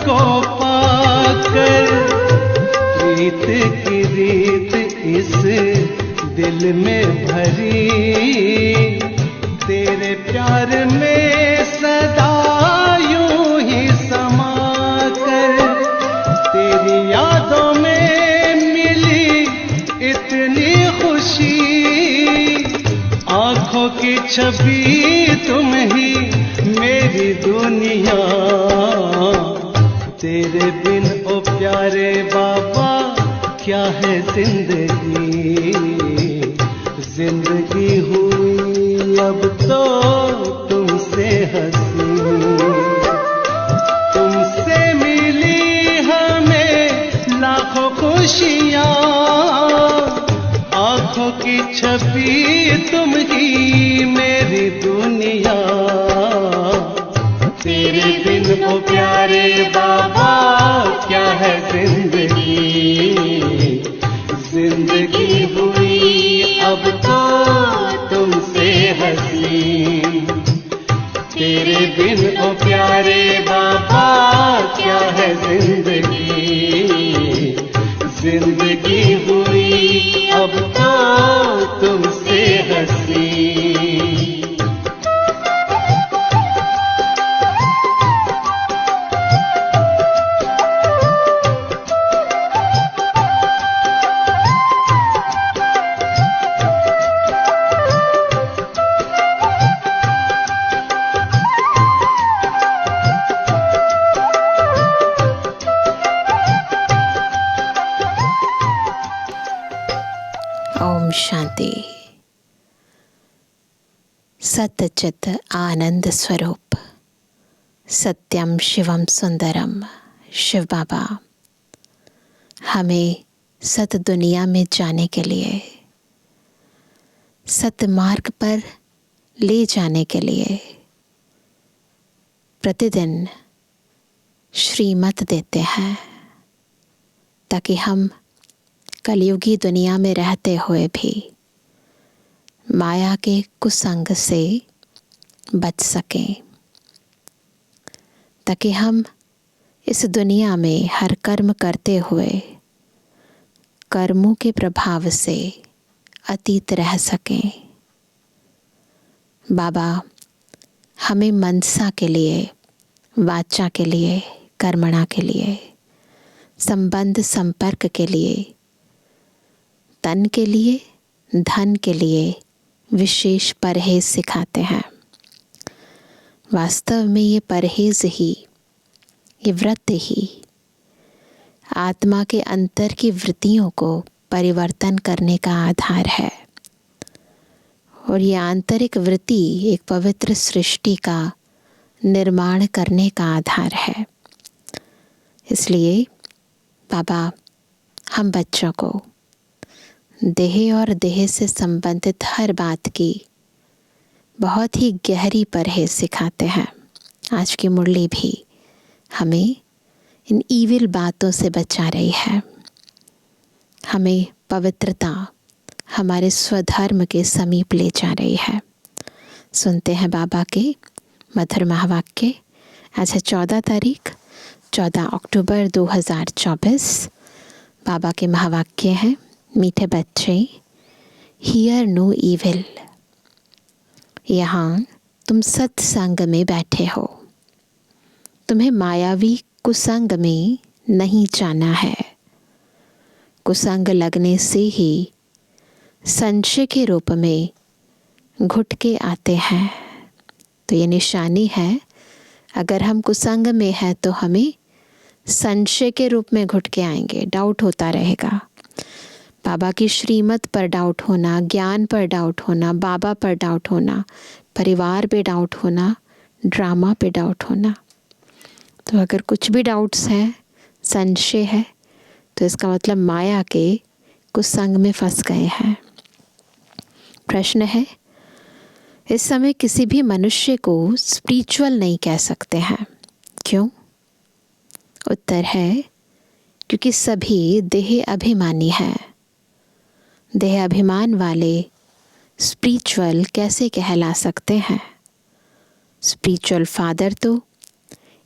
को पाकर प्रीत की रीत इस दिल में भरी, तेरे प्यार में सदा यूं ही समा कर, तेरी यादों में मिली इतनी खुशी, आंखों की छवि तुम ही मेरी दुनिया, तेरे बिन ओ प्यारे बाबा क्या है जिंदगी, जिंदगी हुई अब तो तुमसे हंसी, तुमसे मिली हमें लाखों खुशियाँ, आंखों की छवि तुम ही मेरी दुनिया, तेरे बिन ओ प्यारे बाबा क्या है जिंदगी, जिंदगी हुई अब तो तुमसे हंसी, तेरे बिन ओ प्यारे बाबा क्या है जिंदगी, जिंदगी हुई अब तो तुमसे हंसी। ओम शांति। सत्य चित आनंद स्वरूप सत्यम शिवम सुंदरम शिव बाबा हमें सत दुनिया में जाने के लिए, सत्य मार्ग पर ले जाने के लिए प्रतिदिन श्रीमत देते हैं, ताकि हम कलयुगी दुनिया में रहते हुए भी माया के कुसंग से बच सकें, ताकि हम इस दुनिया में हर कर्म करते हुए कर्मों के प्रभाव से अतीत रह सकें। बाबा हमें मनसा के लिए, वाचा के लिए, कर्मणा के लिए, संबंध संपर्क के लिए, तन के लिए, धन के लिए विशेष परहेज सिखाते हैं। वास्तव में ये परहेज ही, ये व्रत ही आत्मा के अंतर की वृत्तियों को परिवर्तन करने का आधार है, और ये आंतरिक वृत्ति एक पवित्र सृष्टि का निर्माण करने का आधार है। इसलिए बाबा हम बच्चों को देह और देह से संबंधित हर बात की बहुत ही गहरी परहेज सिखाते हैं। आज की मुरली भी हमें इन ईविल बातों से बचा रही है, हमें पवित्रता, हमारे स्वधर्म के समीप ले जा रही है। सुनते हैं बाबा के मधुर महावाक्य। आज है 14 तारीख, 14 अक्टूबर 2024। बाबा के महावाक्य हैं, मीठे बच्चे, हियर नो ईविल। यहाँ तुम सत्संग में बैठे हो, तुम्हें मायावी कुसंग में नहीं जाना है। कुसंग लगने से ही संशय के रूप में घुटके आते हैं। तो ये निशानी है, अगर हम कुसंग में हैं तो हमें संशय के रूप में घुटके आएंगे, डाउट होता रहेगा। बाबा की श्रीमत पर डाउट होना, ज्ञान पर डाउट होना, बाबा पर डाउट होना, परिवार पे डाउट होना, ड्रामा पे डाउट होना। तो अगर कुछ भी डाउट्स हैं, संशय है, तो इसका मतलब माया के कुसंग में फंस गए हैं। प्रश्न है, इस समय किसी भी मनुष्य को स्पिरिचुअल नहीं कह सकते हैं, क्यों? उत्तर है, क्योंकि सभी देह अभिमानी हैं। देह अभिमान वाले स्पिरिचुअल कैसे कहला सकते हैं? स्पिरिचुअल फादर तो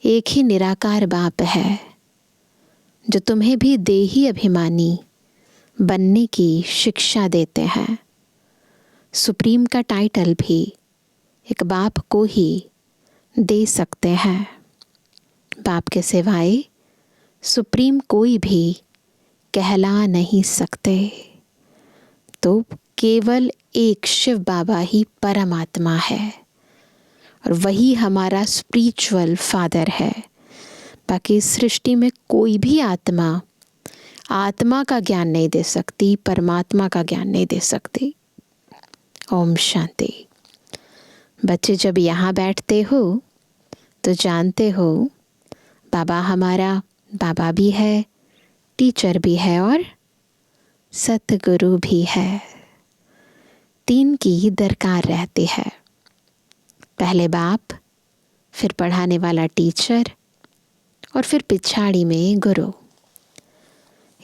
एक ही निराकार बाप है जो तुम्हें भी देही अभिमानी बनने की शिक्षा देते हैं। सुप्रीम का टाइटल भी एक बाप को ही दे सकते हैं। बाप के सिवाय सुप्रीम कोई भी कहला नहीं सकते। तो केवल एक शिव बाबा ही परमात्मा है और वही हमारा स्पिरिचुअल फादर है। बाकी सृष्टि में कोई भी आत्मा का ज्ञान नहीं दे सकती, परमात्मा का ज्ञान नहीं दे सकती। ओम शांति। बच्चे जब यहाँ बैठते हो तो जानते हो बाबा हमारा बाबा भी है, टीचर भी है और सतगुरु भी है। 3 की दरकार रहती है। पहले बाप, फिर पढ़ाने वाला टीचर और फिर पिछाड़ी में गुरु।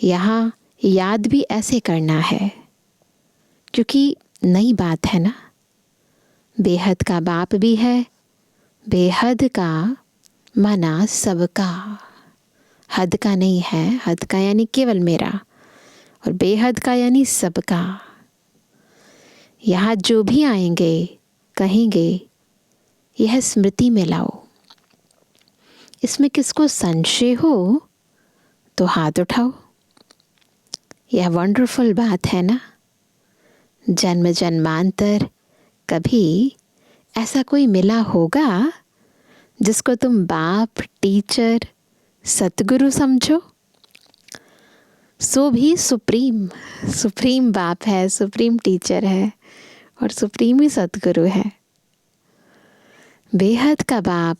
यहाँ याद भी ऐसे करना है क्योंकि नई बात है ना। बेहद का बाप भी है, बेहद का माना सबका, हद का नहीं है। हद का यानी केवल मेरा और बेहद का यानी सबका। यहाँ जो भी आएंगे कहेंगे यह स्मृति में लाओ। इसमें किसको संशय हो तो हाथ उठाओ। यह वंडरफुल बात है ना। जन्म जन्मांतर कभी ऐसा कोई मिला होगा जिसको तुम बाप, टीचर, सतगुरु समझो। सो भी सुप्रीम बाप है, सुप्रीम टीचर है और सुप्रीम ही सतगुरु है। बेहद का बाप,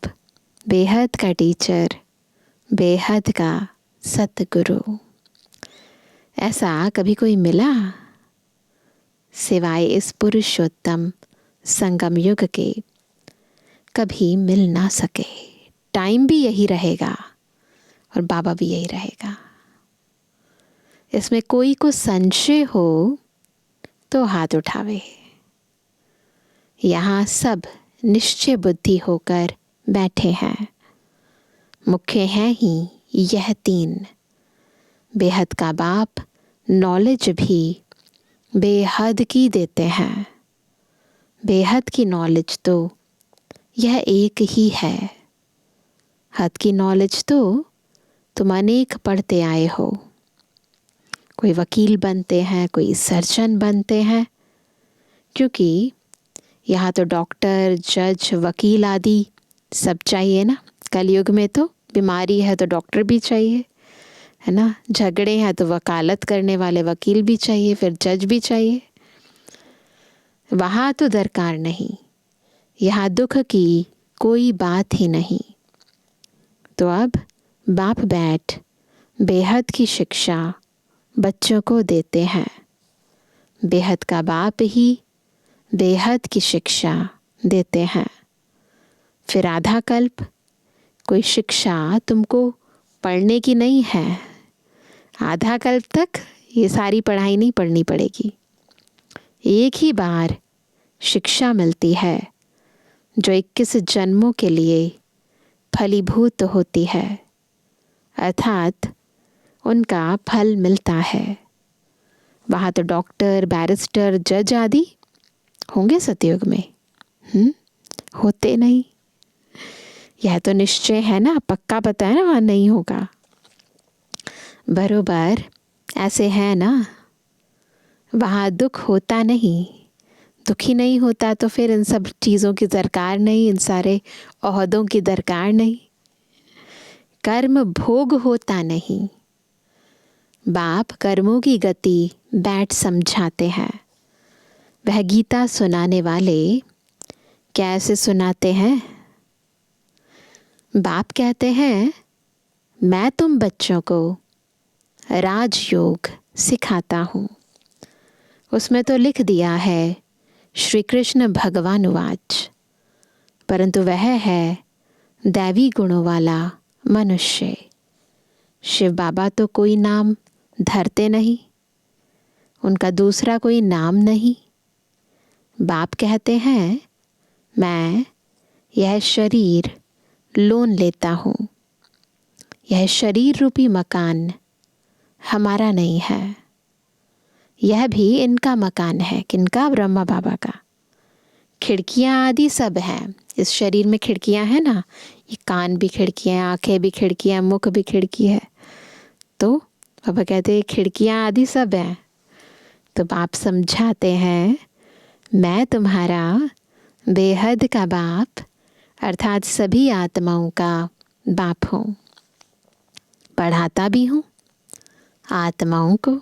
बेहद का टीचर, बेहद का सतगुरु, ऐसा कभी कोई मिला सिवाय इस पुरुषोत्तम संगम युग के कभी मिल ना सके। टाइम भी यही रहेगा और बाबा भी यही रहेगा। इसमें कोई को संशय हो तो हाथ उठावे। यहाँ सब निश्चय बुद्धि होकर बैठे हैं। मुख्य हैं ही यह 3। बेहद का बाप नॉलेज भी बेहद की देते हैं। बेहद की नॉलेज तो यह एक ही है। हद की नॉलेज तो तुम अनेक पढ़ते आए हो। कोई वकील बनते हैं, कोई सर्जन बनते हैं, क्योंकि यहाँ तो डॉक्टर, जज, वकील आदि सब चाहिए ना। कलयुग में तो बीमारी है तो डॉक्टर भी चाहिए, है ना। झगड़े हैं तो वकालत करने वाले वकील भी चाहिए, फिर जज भी चाहिए। वहाँ तो दरकार नहीं। यहाँ दुख की कोई बात ही नहीं। तो अब बाप बैठ बेहद की शिक्षा बच्चों को देते हैं। बेहद का बाप ही बेहद की शिक्षा देते हैं। फिर आधा कल्प कोई शिक्षा तुमको पढ़ने की नहीं है। आधा कल्प तक ये सारी पढ़ाई नहीं पढ़नी पड़ेगी। एक ही बार शिक्षा मिलती है जो 21 जन्मों के लिए फलीभूत होती है, अर्थात उनका फल मिलता है। वहाँ तो डॉक्टर, बैरिस्टर, जज आदि होंगे सतयुग में? होते नहीं। यह तो निश्चय है ना, पक्का पता है ना वहाँ नहीं होगा। बरोबर ऐसे है ना। वहाँ दुख होता नहीं। दुखी नहीं होता तो फिर इन सब चीज़ों की दरकार नहीं, इन सारे ओहदों की दरकार नहीं। कर्म भोग होता नहीं। बाप कर्मों की गति बैठ समझाते हैं। वह गीता सुनाने वाले कैसे सुनाते हैं? बाप कहते हैं, मैं तुम बच्चों को राजयोग सिखाता हूँ। उसमें तो लिख दिया है श्री कृष्ण भगवानुवाच, परंतु वह है दैवी गुणों वाला मनुष्य। शिव बाबा तो कोई नाम धरते नहीं, उनका दूसरा कोई नाम नहीं। बाप कहते हैं, मैं यह शरीर लोन लेता हूँ। यह शरीर रूपी मकान हमारा नहीं है, यह भी इनका मकान है। किनका? ब्रह्मा बाबा का। खिड़कियाँ आदि सब हैं। इस शरीर में खिड़कियाँ हैं ना, ये कान भी खिड़कियाँ, आंखें भी खिड़कियाँ, मुख भी खिड़की है। तो बाबा कहते हैं खिड़कियाँ आदि सब हैं। तो बाप समझाते हैं मैं तुम्हारा बेहद का बाप अर्थात सभी आत्माओं का बाप हूँ। पढ़ाता भी हूँ आत्माओं को।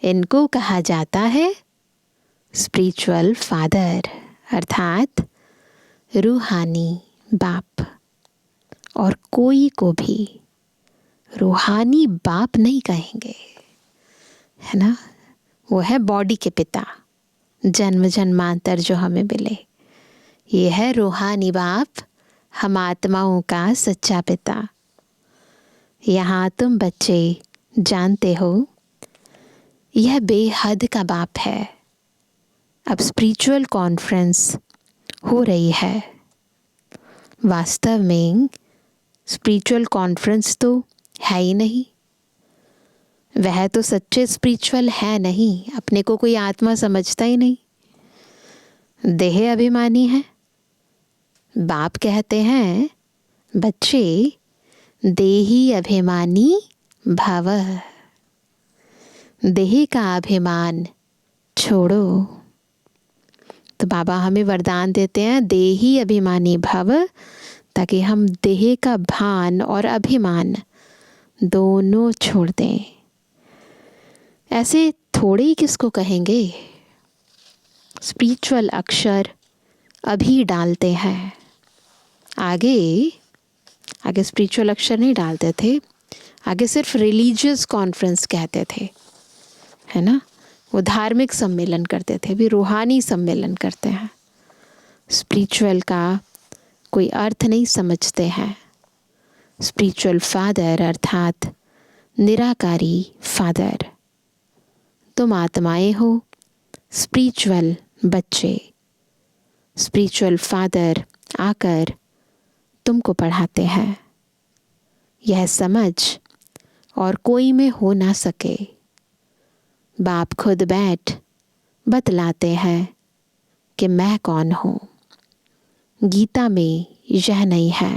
इनको कहा जाता है स्पिरिचुअल फादर अर्थात रूहानी बाप। और कोई को भी रूहानी बाप नहीं कहेंगे, है ना। वो है बॉडी के पिता, जन्म जन्मांतर जो हमें मिले। ये है रूहानी बाप, हम आत्माओं का सच्चा पिता। यहाँ तुम बच्चे जानते हो यह बेहद का बाप है। अब स्पिरिचुअल कॉन्फ्रेंस हो रही है। वास्तव में स्पिरिचुअल कॉन्फ्रेंस तो है ही नहीं। वह तो सच्चे स्पिरिचुअल है नहीं, अपने को कोई आत्मा समझता ही नहीं, देह अभिमानी है। बाप कहते हैं बच्चे देही अभिमानी भव, देह का अभिमान छोड़ो। तो बाबा हमें वरदान देते हैं देही अभिमानी भव, ताकि हम देह का भान और अभिमान दोनों छोड़ दें। ऐसे थोड़े ही किसको कहेंगे, स्पिरिचुअल अक्षर अभी डालते हैं। आगे स्पिरिचुअल अक्षर नहीं डालते थे, आगे सिर्फ रिलीजियस कॉन्फ्रेंस कहते थे, है ना। वो धार्मिक सम्मेलन करते थे, भी रूहानी सम्मेलन करते हैं। स्पिरिचुअल का कोई अर्थ नहीं समझते हैं। स्पिरिचुअल फादर अर्थात निराकारी फादर। तुम आत्माएं हो, स्पिरिचुअल बच्चे। स्पिरिचुअल फादर आकर तुमको पढ़ाते हैं। यह समझ और कोई में हो ना सके। बाप खुद बैठ बतलाते हैं कि मैं कौन हूँ। गीता में यह नहीं है।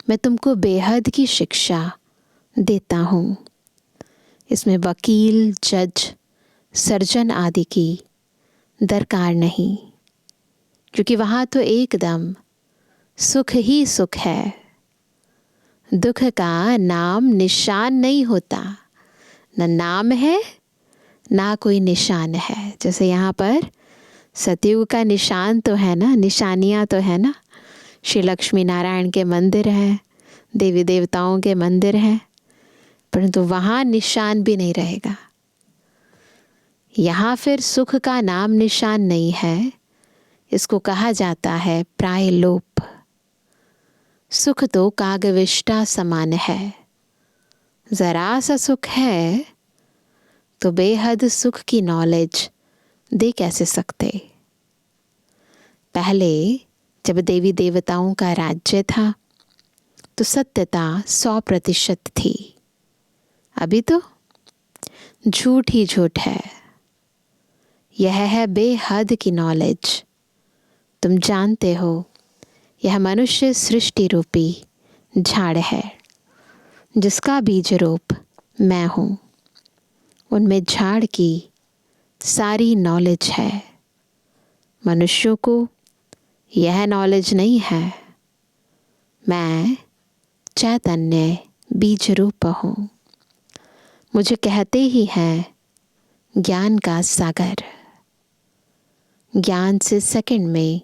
मैं तुमको बेहद की शिक्षा देता हूँ। इसमें वकील, जज, सर्जन आदि की दरकार नहीं, क्योंकि वहाँ तो एकदम सुख ही सुख है। दुख का नाम निशान नहीं होता, न नाम है ना कोई निशान है। जैसे यहाँ पर सतयुग का निशान तो है ना, निशानियाँ तो है ना। श्री लक्ष्मी नारायण के मंदिर हैं, देवी देवताओं के मंदिर हैं, परंतु वहाँ निशान भी नहीं रहेगा। यहाँ फिर सुख का नाम निशान नहीं है। इसको कहा जाता है प्रायलोप। सुख तो कागविष्टा समान है। जरा सा सुख है तो बेहद सुख की नॉलेज दे कैसे सकते। पहले जब देवी देवताओं का राज्य था तो सत्यता 100% थी। अभी तो झूठ ही झूठ है। यह है बेहद की नॉलेज। तुम जानते हो यह मनुष्य सृष्टि रूपी झाड़ है, जिसका बीज रूप मैं हूँ। उनमें झाड़ की सारी नॉलेज है। मनुष्यों को यह नॉलेज नहीं है। मैं चैतन्य बीज रूप हूँ। मुझे कहते ही हैं ज्ञान का सागर। ज्ञान से सेकंड में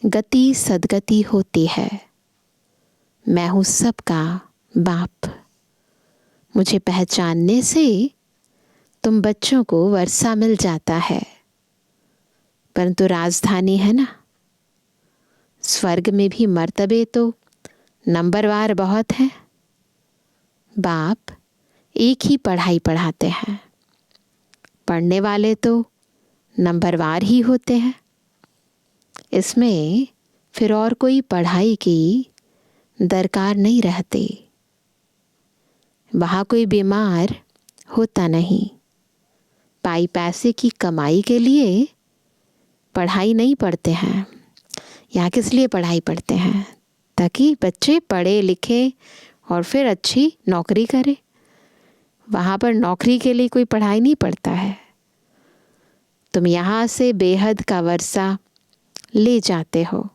गति सदगति होती है। मैं हूँ सबका बाप। मुझे पहचानने से तुम बच्चों को वर्षा मिल जाता है, परंतु राजधानी है ना। स्वर्ग में भी मर्तबे तो नंबरवार बहुत हैं। बाप एक ही पढ़ाई पढ़ाते हैं, पढ़ने वाले तो नंबरवार ही होते हैं। इसमें फिर और कोई पढ़ाई की दरकार नहीं रहती। वहाँ कोई बीमार होता नहीं। पाई पैसे की कमाई के लिए पढ़ाई नहीं पढ़ते हैं। यहाँ किस लिए पढ़ाई पढ़ते हैं? ताकि बच्चे पढ़े लिखे और फिर अच्छी नौकरी करें। वहाँ पर नौकरी के लिए कोई पढ़ाई नहीं पढ़ता है। तुम यहाँ से बेहद का वर्षा ले जाते हो,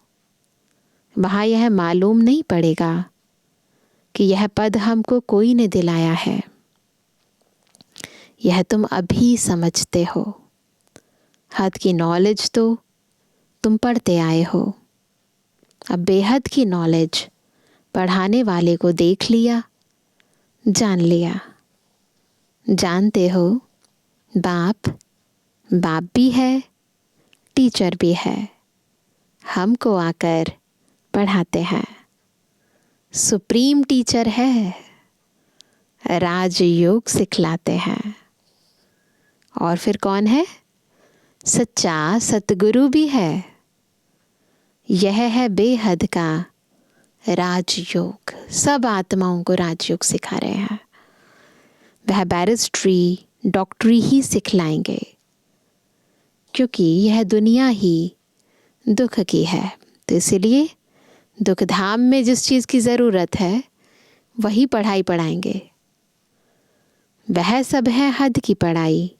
वहाँ यह मालूम नहीं पड़ेगा कि यह पद हमको कोई ने दिलाया है। यह तुम अभी समझते हो। हद की नॉलेज तो तुम पढ़ते आए हो। अब बेहद की नॉलेज पढ़ाने वाले को देख लिया, जान लिया। जानते हो बाप भी है, टीचर भी है। हमको आकर पढ़ाते हैं। सुप्रीम टीचर है, राजयोग सिखलाते हैं। और फिर कौन है? सच्चा सतगुरु भी है। यह है बेहद का राजयोग। सब आत्माओं को राजयोग सिखा रहे हैं। वह बैरिस्ट्री, डॉक्टरी ही सिखलाएंगे, क्योंकि यह दुनिया ही दुख की है। तो इसलिए दुख धाम में जिस चीज़ की ज़रूरत है वही पढ़ाई पढ़ाएंगे। वह सब है हद की पढ़ाई,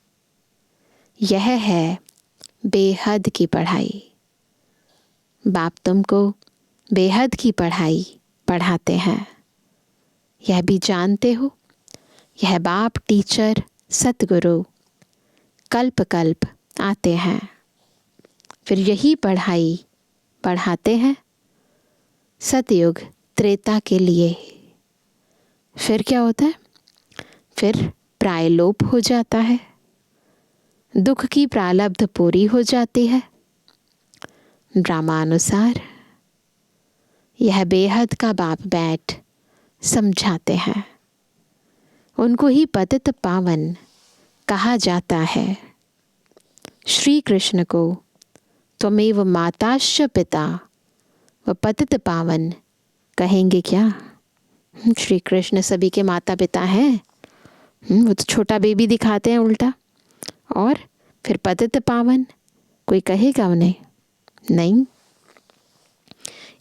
यह है बेहद की पढ़ाई। बाप तुमको बेहद की पढ़ाई पढ़ाते हैं, यह भी जानते हो। यह बाप टीचर सतगुरु कल्प कल्प आते हैं, फिर यही पढ़ाई पढ़ाते हैं सतयुग त्रेता के लिए। फिर क्या होता है? फिर प्रायलोप हो जाता है, दुख की प्रारब्ध पूरी हो जाती है। ड्रामानुसार यह बेहद का बाप बैठ समझाते हैं। उनको ही पतित पावन कहा जाता है। श्री कृष्ण को त्वमेव माताश्च पिता व पतित पावन कहेंगे क्या? श्री कृष्ण सभी के माता पिता हैं। वो तो छोटा बेबी दिखाते हैं उल्टा। और फिर पतित पावन कोई कहेगा उन्हें? नहीं।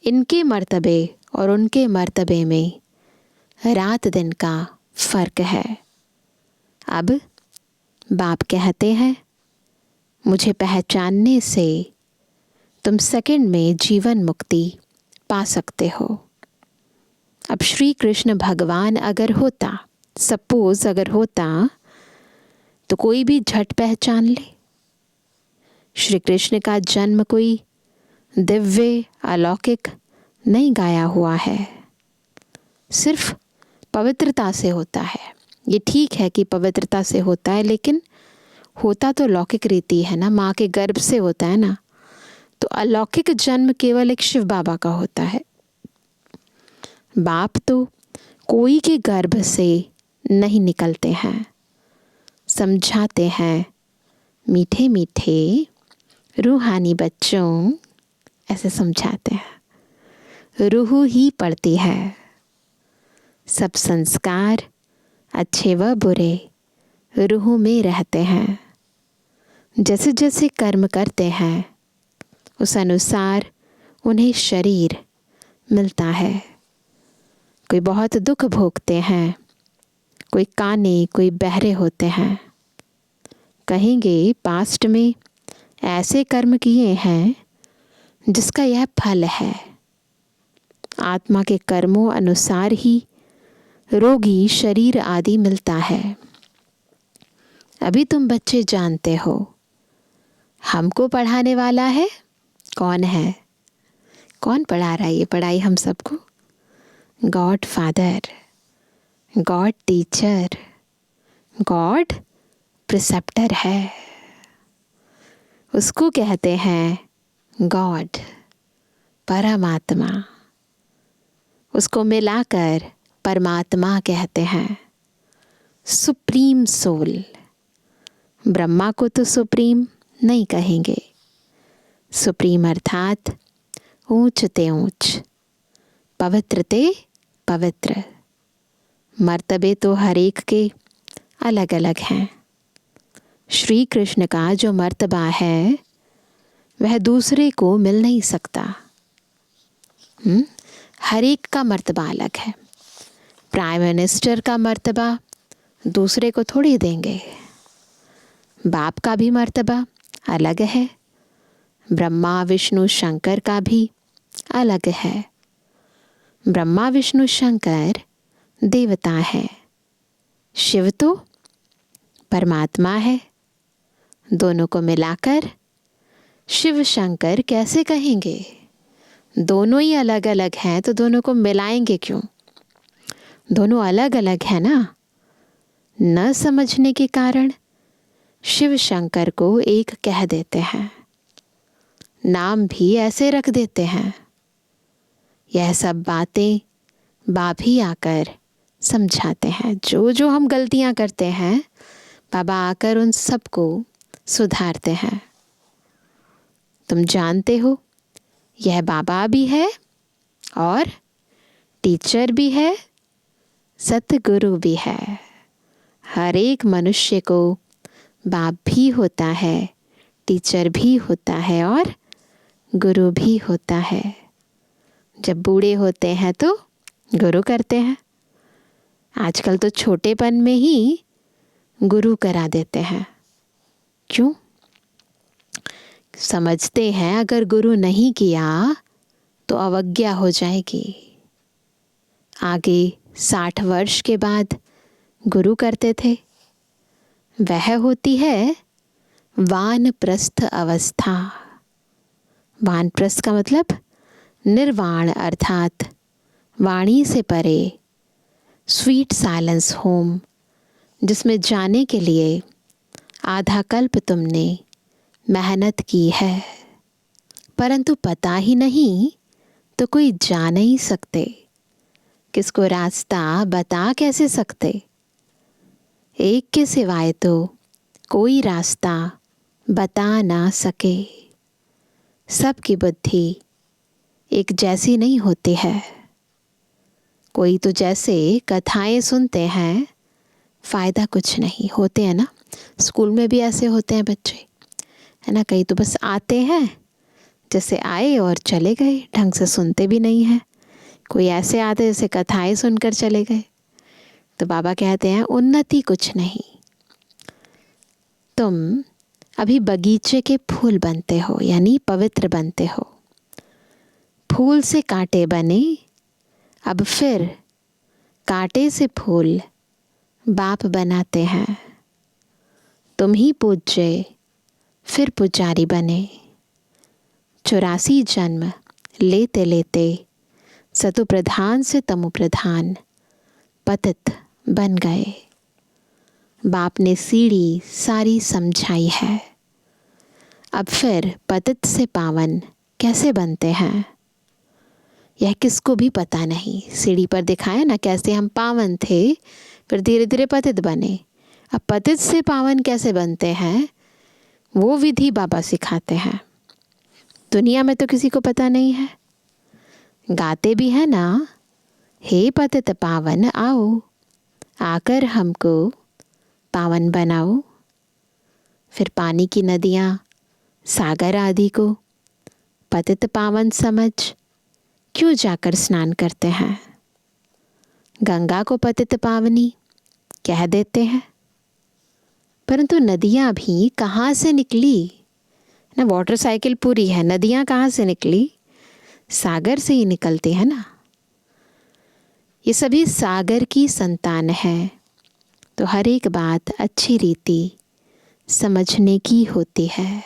इनके मर्तबे और उनके मर्तबे में रात दिन का फर्क है। अब बाप कहते हैं मुझे पहचानने से तुम सेकंड में जीवन मुक्ति पा सकते हो। अब श्री कृष्ण भगवान अगर होता, सपोज अगर होता, तो कोई भी झट पहचान ले। श्री कृष्ण का जन्म कोई दिव्य अलौकिक नहीं गाया हुआ है, सिर्फ पवित्रता से होता है। ये ठीक है कि पवित्रता से होता है, लेकिन होता तो लौकिक रीति है ना, माँ के गर्भ से होता है ना। तो अलौकिक जन्म केवल एक शिव बाबा का होता है। बाप तो कोई के गर्भ से नहीं निकलते हैं। समझाते हैं मीठे मीठे रूहानी बच्चों, ऐसे समझाते हैं। रूह ही पड़ती है। सब संस्कार अच्छे व बुरे रूह में रहते हैं। जैसे जैसे कर्म करते हैं उस अनुसार उन्हें शरीर मिलता है। कोई बहुत दुख भोगते हैं, कोई काने, कोई बहरे होते हैं। कहेंगे पास्ट में ऐसे कर्म किए हैं जिसका यह फल है। आत्मा के कर्मों अनुसार ही रोगी शरीर आदि मिलता है। अभी तुम बच्चे जानते हो हमको पढ़ाने वाला है कौन है? कौन पढ़ा रहा है ये पढ़ाई हम सबको? God father, God teacher, God preceptor है। उसको कहते हैं गॉड, परमात्मा। उसको मिलाकर परमात्मा कहते हैं, सुप्रीम सोल। ब्रह्मा को तो सुप्रीम नहीं कहेंगे। सुप्रीम अर्थात ऊंच ते ऊंच, पवित्र ते पवित्र। मर्तबे तो हर एक के अलग अलग हैं। श्री कृष्ण का जो मर्तबा है वह दूसरे को मिल नहीं सकता। हर एक का मर्तबा अलग है। प्राइम मिनिस्टर का मर्तबा दूसरे को थोड़ी देंगे। बाप का भी मर्तबा अलग है। ब्रह्मा विष्णु शंकर का भी अलग है। ब्रह्मा विष्णु शंकर देवता है, शिव तो परमात्मा है। दोनों को मिलाकर शिव शंकर कैसे कहेंगे? दोनों ही अलग अलग हैं तो दोनों को मिलाएंगे क्यों? दोनों अलग अलग है ना। न समझने के कारण शिव शंकर को एक कह देते हैं, नाम भी ऐसे रख देते हैं। यह सब बातें बाप ही आकर समझाते हैं। जो जो हम गलतियां करते हैं बाबा आकर उन सबको सुधारते हैं। तुम जानते हो यह बाबा भी है और टीचर भी है, सतगुरु भी है। हर एक मनुष्य को बाप भी होता है, टीचर भी होता है और गुरु भी होता है। जब बूढ़े होते हैं तो गुरु करते हैं। आजकल तो छोटेपन में ही गुरु करा देते हैं। क्यों? समझते हैं अगर गुरु नहीं किया तो अवज्ञा हो जाएगी। आगे 60 वर्ष के बाद गुरु करते थे। वह होती है वानप्रस्थ अवस्था। वानप्रस्थ का मतलब निर्वाण, अर्थात वाणी से परे, स्वीट साइलेंस होम, जिसमें जाने के लिए आधा कल्प तुमने मेहनत की है, परंतु पता ही नहीं तो कोई जा नहीं सकते। किसको रास्ता बता कैसे सकते? एक के सिवाय तो कोई रास्ता बता ना सके। सबकी बुद्धि एक जैसी नहीं होती है। कोई तो जैसे कथाएं सुनते हैं, फ़ायदा कुछ नहीं। होते हैं ना, स्कूल में भी ऐसे होते हैं बच्चे, है ना। कई तो बस आते हैं, जैसे आए और चले गए, ढंग से सुनते भी नहीं हैं। कोई ऐसे आते जैसे कथाएं सुनकर चले गए। तो बाबा कहते हैं उन्नति कुछ नहीं। तुम अभी बगीचे के फूल बनते हो, यानी पवित्र बनते हो। फूल से कांटे बने, अब फिर कांटे से फूल बाप बनाते हैं। तुम ही पूज्य फिर पुजारी बने। 84 जन्म लेते लेते सतु प्रधान से तमु प्रधान पतित बन गए। बाप ने सीढ़ी सारी समझाई है। अब फिर पतित से पावन कैसे बनते हैं यह किसको भी पता नहीं। सीढ़ी पर दिखाया ना कैसे हम पावन थे, फिर धीरे धीरे पतित बने। अब पतित से पावन कैसे बनते हैं वो विधि बाबा सिखाते हैं। दुनिया में तो किसी को पता नहीं है। गाते भी है ना, हे पतित पावन आओ, आकर हमको पावन बनाओ। फिर पानी की नदियाँ, सागर आदि को पतित पावन समझ क्यों जाकर स्नान करते हैं। गंगा को पतित पावनी कह देते हैं, परंतु नदियाँ भी कहाँ से निकली ना। वाटर साइकिल पूरी है, नदियाँ कहाँ से निकली? सागर से ही निकलती है ना। ये सभी सागर की संतान है। तो हर एक बात अच्छी रीति समझने की होती है।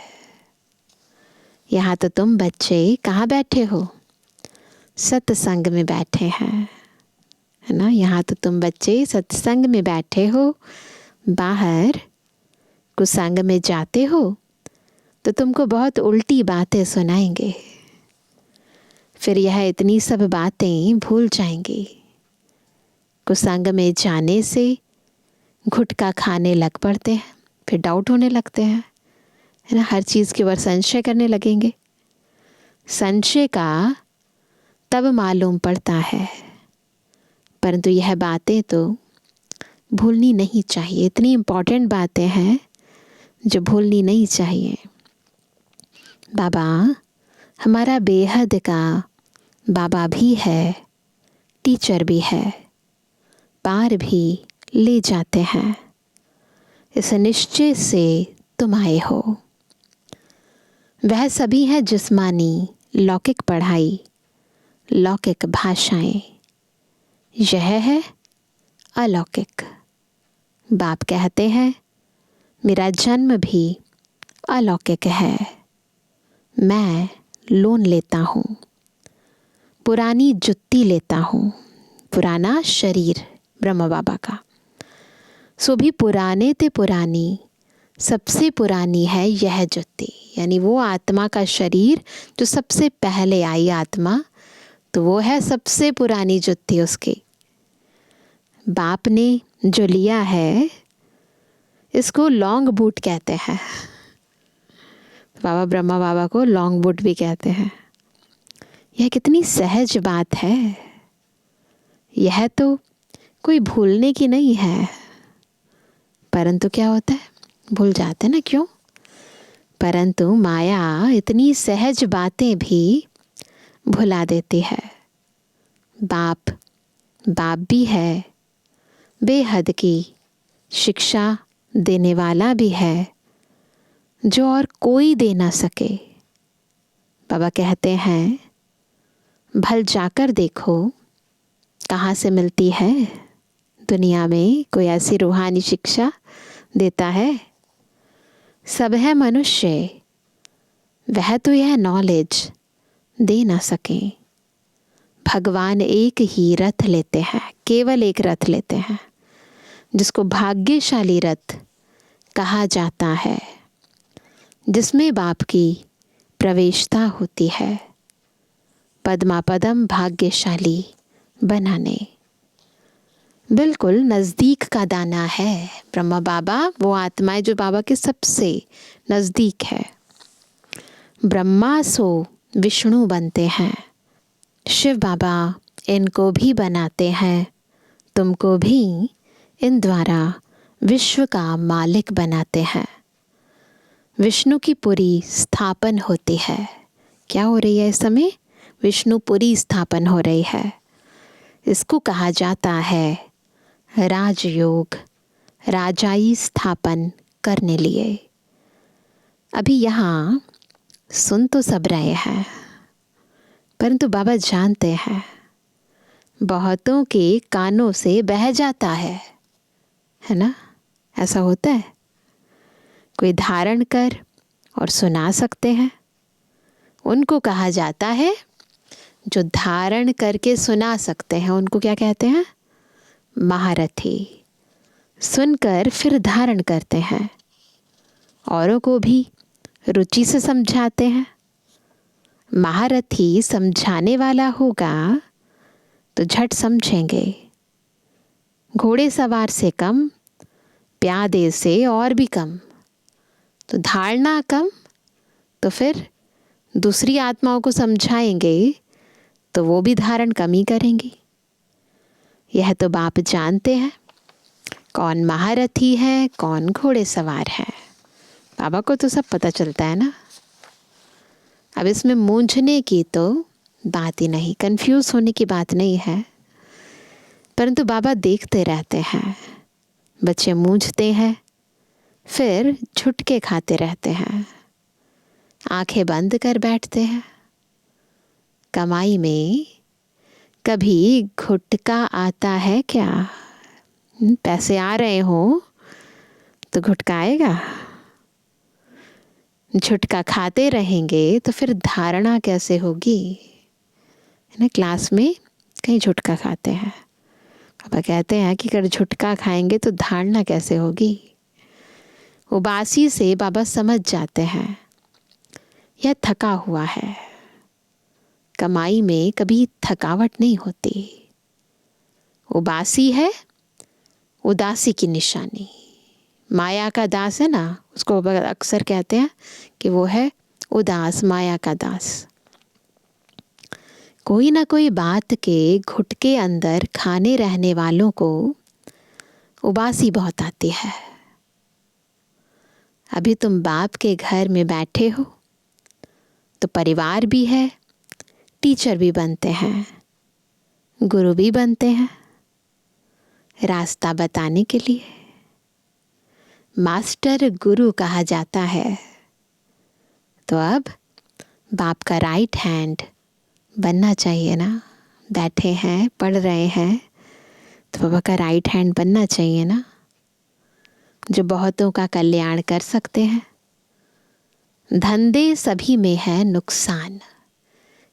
यहाँ तो तुम बच्चे कहाँ बैठे हो? सत्संग में बैठे हैं, है ना। यहाँ तो तुम बच्चे सत्संग में बैठे हो। बाहर कुसंग में जाते हो तो तुमको बहुत उल्टी बातें सुनाएंगे। फिर यह इतनी सब बातें भूल जाएंगी। कुसंग में जाने से घुटका खाने लग पड़ते हैं, फिर डाउट होने लगते हैं, है ना। हर चीज़ के ऊपर संशय करने लगेंगे। संशय का तब मालूम पड़ता है, परंतु यह बातें तो भूलनी नहीं चाहिए। इतनी इम्पॉर्टेंट बातें हैं जो भूलनी नहीं चाहिए। बाबा हमारा बेहद का बाबा भी है, टीचर भी है, पार भी ले जाते हैं। इस निश्चय से तुम आए हो। वह सभी है जिस्मानी लौकिक पढ़ाई, लौकिक भाषाएं। यह है अलौकिक। बाप कहते हैं मेरा जन्म भी अलौकिक है। मैं लोन लेता हूँ, पुरानी जुत्ती लेता हूँ, पुराना शरीर ब्रह्मा बाबा का। सो भी पुराने ते पुरानी, सबसे पुरानी है यह जुत्ती। यानी वो आत्मा का शरीर जो सबसे पहले आई आत्मा, तो वो है सबसे पुरानी जुत्ती उसकी। बाप ने जो लिया है इसको लॉन्ग बूट कहते हैं। बाबा ब्रह्मा बाबा को लॉन्ग बूट भी कहते हैं। यह कितनी सहज बात है। यह तो कोई भूलने की नहीं है, परंतु क्या होता है, भूल जाते ना, क्यों? परंतु माया इतनी सहज बातें भी भुला देती है। बाप भी है, बेहद की शिक्षा देने वाला भी है, जो और कोई दे ना सके। बाबा कहते हैं भल जाकर देखो कहाँ से मिलती है दुनिया में कोई ऐसी रूहानी शिक्षा देता है। सब है मनुष्य, वह तो यह नॉलेज दे ना सके। भगवान एक ही रथ लेते हैं, केवल एक रथ लेते हैं, जिसको भाग्यशाली रथ कहा जाता है, जिसमें बाप की प्रवेशता होती है। पद्मा पदम भाग्यशाली बनाने, बिल्कुल नज़दीक का दाना है ब्रह्मा बाबा। वो आत्माएं जो बाबा के सबसे नज़दीक है। ब्रह्मा सो विष्णु बनते हैं, शिव बाबा इनको भी बनाते हैं, तुमको भी इन द्वारा विश्व का मालिक बनाते हैं। विष्णु की पुरी स्थापन होती है। क्या हो रही है इस समय? विष्णुपुरी स्थापन हो रही है। इसको कहा जाता है राजयोग, राजाई स्थापन करने लिए। अभी यहाँ सुन तो सब रहे हैं, परंतु बाबा जानते हैं बहुतों के कानों से बह जाता है ना? ऐसा होता है। कोई धारण कर और सुना सकते हैं, उनको कहा जाता है जो धारण करके सुना सकते हैं। उनको क्या कहते हैं? महारथी। सुनकर फिर धारण करते हैं, औरों को भी रुचि से समझाते हैं। महारथी समझाने वाला होगा तो झट समझेंगे। घोड़े सवार से कम, प्यादे से और भी कम। तो धारणा कम, तो फिर दूसरी आत्माओं को समझाएंगे तो वो भी धारण कम ही करेंगी। यह तो बाप जानते हैं कौन महारथी है, कौन घोड़े सवार है। बाबा को तो सब पता चलता है ना। अब इसमें मूंझने की तो बात ही नहीं, कंफ्यूज होने की बात नहीं है, परंतु बाबा देखते रहते हैं। बच्चे मूंझते हैं, फिर झुटके खाते रहते हैं, आंखें बंद कर बैठते हैं। कमाई में कभी घुटका आता है क्या? पैसे आ रहे हो तो घुटका आएगा? झुटका खाते रहेंगे तो फिर धारणा कैसे होगी? है ना, क्लास में कहीं झुटका खाते हैं, पापा कहते हैं कि अगर झुटका खाएंगे तो धारणा कैसे होगी? उबासी से बाबा समझ जाते हैं यह थका हुआ है। कमाई में कभी थकावट नहीं होती। उबासी है उदासी की निशानी। माया का दास है ना, उसको अक्सर कहते हैं कि वो है उदास, माया का दास। कोई ना कोई बात के घुटके अंदर खाने रहने वालों को उबासी बहुत आती है। अभी तुम बाप के घर में बैठे हो तो परिवार भी है, टीचर भी बनते हैं, गुरु भी बनते हैं, रास्ता बताने के लिए। मास्टर गुरु कहा जाता है। तो अब बाप का राइट हैंड बनना चाहिए ना। बैठे हैं, पढ़ रहे हैं, तो बाबा का राइट हैंड बनना चाहिए ना, जो बहुतों का कल्याण कर सकते हैं। धंधे सभी में है नुकसान।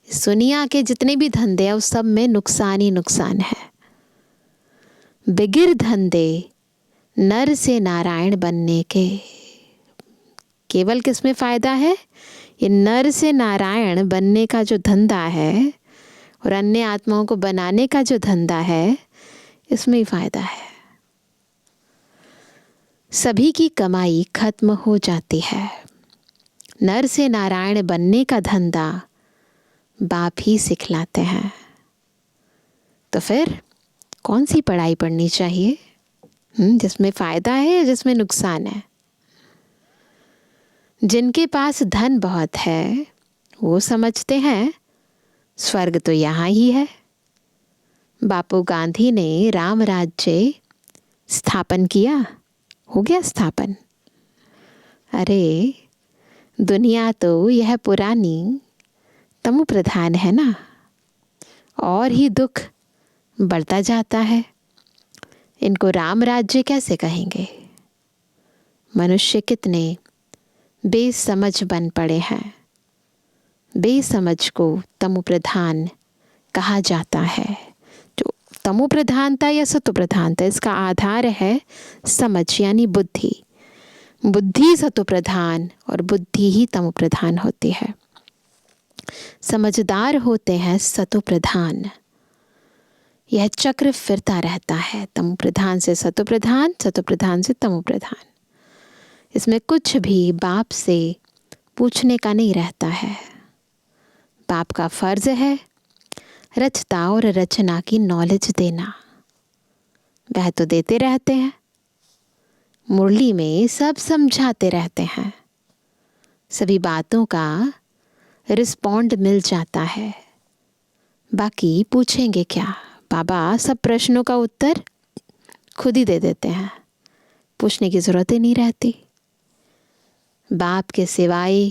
इस दुनिया के जितने भी धंधे हैं उस सब में नुकसान ही नुकसान है। बिगिर धंधे नर से नारायण बनने के। केवल किसमें फायदा है? ये नर से नारायण बनने का जो धंधा है और अन्य आत्माओं को बनाने का जो धंधा है, इसमें ही फायदा है। सभी की कमाई खत्म हो जाती है। नर से नारायण बनने का धंधा बाप ही सिखलाते हैं। तो फिर कौन सी पढ़ाई पढ़नी चाहिए? जिसमें फायदा है या जिसमें नुकसान है? जिनके पास धन बहुत है वो समझते हैं स्वर्ग तो यहाँ ही है। बापू गांधी ने राम राज्य स्थापन किया, हो गया स्थापन। अरे दुनिया तो यह पुरानी तमो प्रधान है ना, और ही दुख बढ़ता जाता है। इनको राम राज्य कैसे कहेंगे? मनुष्य कितने बेसमझ बन पड़े हैं। बेसमझ को तमो प्रधान कहा जाता है। जो तमो प्रधानता या सतो प्रधानता, इसका आधार है समझ यानी बुद्धि। बुद्धि सतो प्रधान और बुद्धि ही तमो प्रधान होती है। समझदार होते हैं सतो प्रधान। यह चक्र फिरता रहता है, तमो प्रधान से सतो प्रधान, सतो प्रधान से तमो प्रधान। इसमें कुछ भी बाप से पूछने का नहीं रहता है। बाप का फर्ज है रचता और रचना की नॉलेज देना। वह तो देते रहते हैं, मुरली में सब समझाते रहते हैं, सभी बातों का रिस्पॉन्ड मिल जाता है। बाकी पूछेंगे क्या? बाबा सब प्रश्नों का उत्तर खुद ही दे देते हैं, पूछने की जरूरत ही नहीं रहती। बाप के सिवाय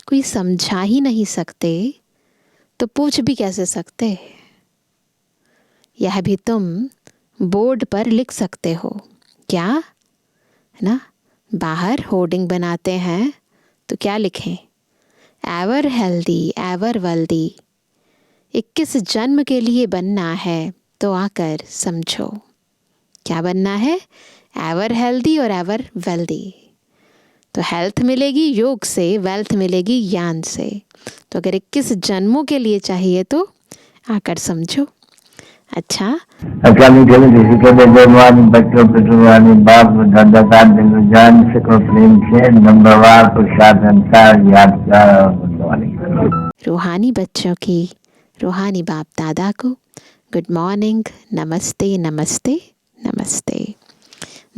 कोई समझा ही नहीं सकते तो पूछ भी कैसे सकते? यह भी तुम बोर्ड पर लिख सकते हो क्या, है ना? बाहर होर्डिंग बनाते हैं तो क्या लिखें? Ever healthy ever wealthy. 21 जन्म के लिए बनना है तो आकर समझो। क्या बनना है? एवर हेल्दी और एवर वेल्दी। तो हेल्थ मिलेगी योग से, वेल्थ मिलेगी ज्ञान से। तो अगर 21 जन्मों के लिए चाहिए तो आकर समझो। अच्छा, अकाली दल के बेजवानी बच्चों पितृवानी बाप दादा जान सको प्रेम से नंबरवार प्रसाद अनुसार याद कर। रूहानी बच्चों की रूहानी बाप दादा को गुड मॉर्निंग, नमस्ते नमस्ते नमस्ते।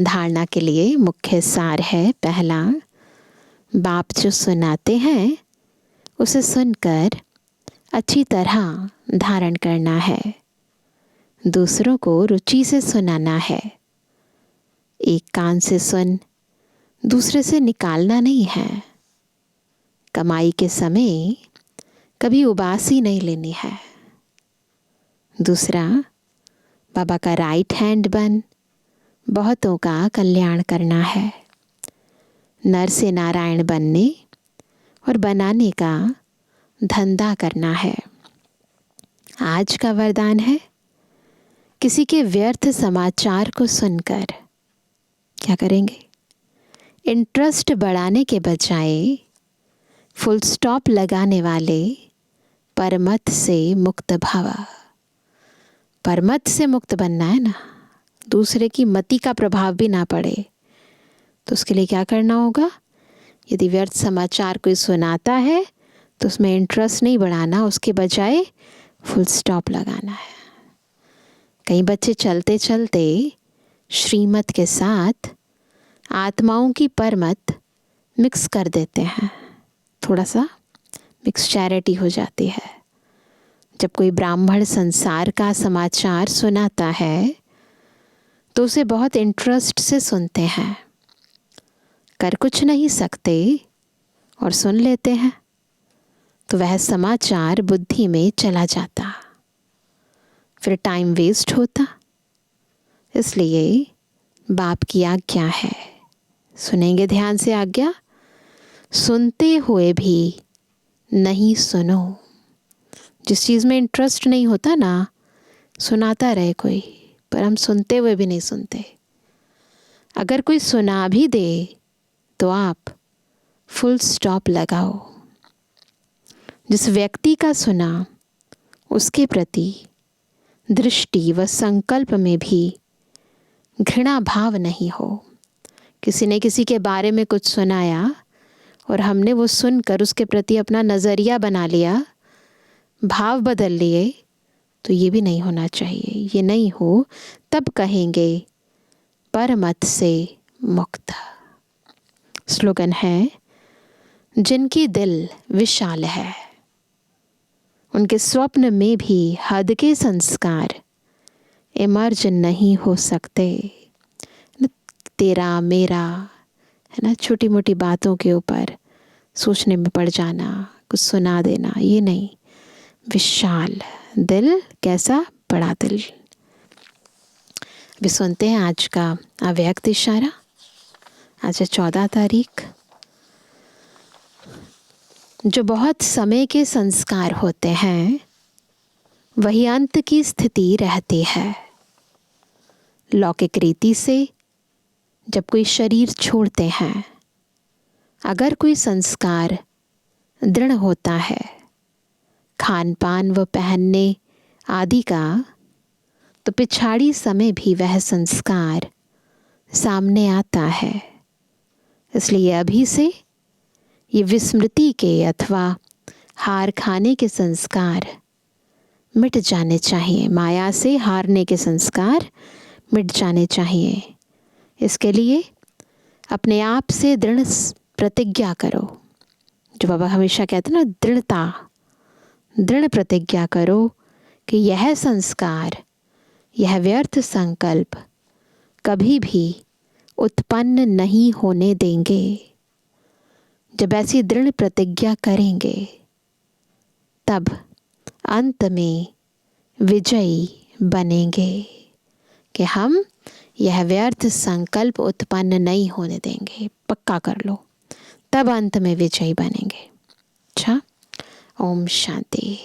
धारणा के लिए मुख्य सार है, पहला, बाप जो सुनाते हैं उसे सुनकर अच्छी तरह धारण करना है। दूसरों को रुचि से सुनाना है। एक कान से सुन दूसरे से निकालना नहीं है। कमाई के समय कभी उबासी नहीं लेनी है। दूसरा, बाबा का राइट हैंड बन बहुतों का कल्याण करना है। नर से नारायण बनने और बनाने का धंधा करना है। आज का वरदान है, किसी के व्यर्थ समाचार को सुनकर क्या करेंगे? इंटरेस्ट बढ़ाने के बजाय फुल स्टॉप लगाने वाले परमत से मुक्त भवा। परमत से मुक्त बनना है ना, दूसरे की मति का प्रभाव भी ना पड़े। तो उसके लिए क्या करना होगा? यदि व्यर्थ समाचार कोई सुनाता है तो उसमें इंटरेस्ट नहीं बढ़ाना, उसके बजाय फुल स्टॉप लगाना है। कई बच्चे चलते चलते श्रीमत के साथ आत्माओं की परमत मिक्स कर देते हैं, थोड़ा सा मिक्सचैरिटी हो जाती है। जब कोई ब्राह्मण संसार का समाचार सुनाता है तो उसे बहुत इंटरेस्ट से सुनते हैं, कर कुछ नहीं सकते और सुन लेते हैं, तो वह समाचार बुद्धि में चला जाता, फिर टाइम वेस्ट होता। इसलिए बाप की आज्ञा है, सुनेंगे ध्यान से आज्ञा, सुनते हुए भी नहीं सुनो। जिस चीज़ में इंटरेस्ट नहीं होता ना, सुनाता रहे कोई, पर हम सुनते हुए भी नहीं सुनते। अगर कोई सुना भी दे तो आप फुल स्टॉप लगाओ। जिस व्यक्ति का सुना उसके प्रति दृष्टि व संकल्प में भी घृणा भाव नहीं हो। किसी ने किसी के बारे में कुछ सुनाया और हमने वो सुनकर उसके प्रति अपना नज़रिया बना लिया, भाव बदल लिए, तो ये भी नहीं होना चाहिए। ये नहीं हो तब कहेंगे परमत से मुक्त। स्लोगन है, जिनकी दिल विशाल है उनके स्वप्न में भी हद के संस्कार इमर्ज नहीं हो सकते। तेरा मेरा है ना, छोटी मोटी बातों के ऊपर सोचने में पड़ जाना, कुछ सुना देना, ये नहीं। विशाल दिल, कैसा बड़ा दिल। अभी सुनते हैं आज का अव्यक्त इशारा। आज है 14 तारीख। जो बहुत समय के संस्कार होते हैं वही अंत की स्थिति रहती है। लौकिक रीति से जब कोई शरीर छोड़ते हैं, अगर कोई संस्कार दृढ़ होता है, खान पान व पहनने आदि का, तो पिछाड़ी समय भी वह संस्कार सामने आता है। इसलिए अभी से ये विस्मृति के अथवा हार खाने के संस्कार मिट जाने चाहिए। माया से हारने के संस्कार मिट जाने चाहिए। इसके लिए अपने आप से दृढ़ प्रतिज्ञा करो। जो बाबा हमेशा कहते हैं ना, दृढ़ प्रतिज्ञा करो कि यह संस्कार, यह व्यर्थ संकल्प कभी भी उत्पन्न नहीं होने देंगे। जब ऐसी दृढ़ प्रतिज्ञा करेंगे तब अंत में विजयी बनेंगे कि हम यह व्यर्थ संकल्प उत्पन्न नहीं होने देंगे। पक्का कर लो, तब अंत में विजयी बनेंगे। अच्छा, ओम शांति।